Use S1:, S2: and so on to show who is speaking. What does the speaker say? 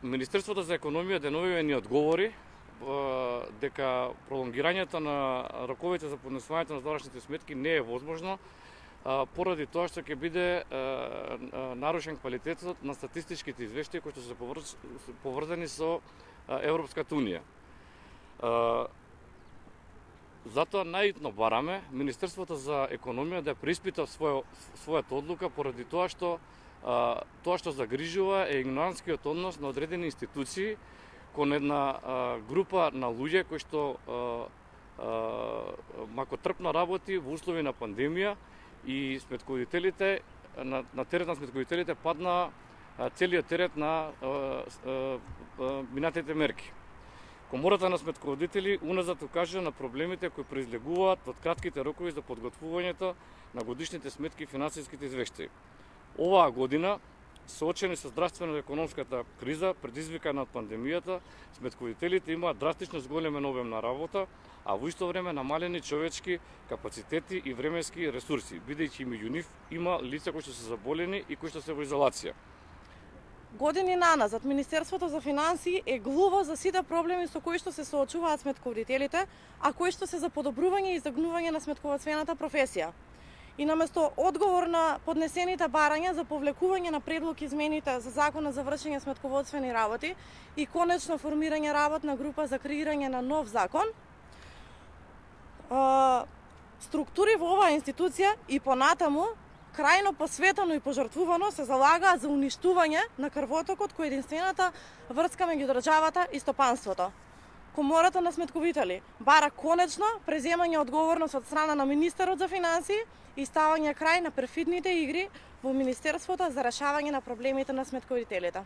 S1: Министерството за економија деновиве ни одговори дека пролонгирањето на роковите за поднесувањето на завршните сметки не е возможно, поради тоа што ќе биде нарушен квалитетот на статистичките извештаи кои што се поврзани со Европската унија. Затоа најитно бараме Министерството за економија да преиспита својата одлука, поради тоа што загрижува е игнорантскиот однос на одредени институции кон една група на луѓе кои што макотрпно работи во услови на пандемија и сметководителите на терет на сметководителите падна целиот терет на минатите мерки. Комората на сметководители уназад укажува на проблемите кои произлегуваат од кратките рокови за подготвувањето на годишните сметки и финансиските извештаи. Оваа година, соочени со здравствено-економската криза предизвикана од пандемијата, сметководителите имаат драстично зголемен обем на работа, а во исто време намалени човечки капацитети и временски ресурси, бидејќи меѓу нив има лица кои што се заболени и кои што се во изолација.
S2: Години наназад Министерството за финансии е глуво за сите проблеми со кои што се соочуваат сметководителите, а кои што се за подобрување и изогнување на сметководствената професија. И наместо одговор на поднесените барања за повлекување на предлог измените за Закона за вршење сметководствени работи и конечно формирање работна група за креирање на нов закон, структури во оваа институција и понатаму крајно посветено и пожртвувано се залагаат за уништување на крвотокот кој е единствената врска меѓу државата и стопанството. Комората на сметковители бара конечно преземање одговорност од страна на министерот за финансии и ставање крај на перфидните игри во Министерството за решавање на проблемите на сметковителите.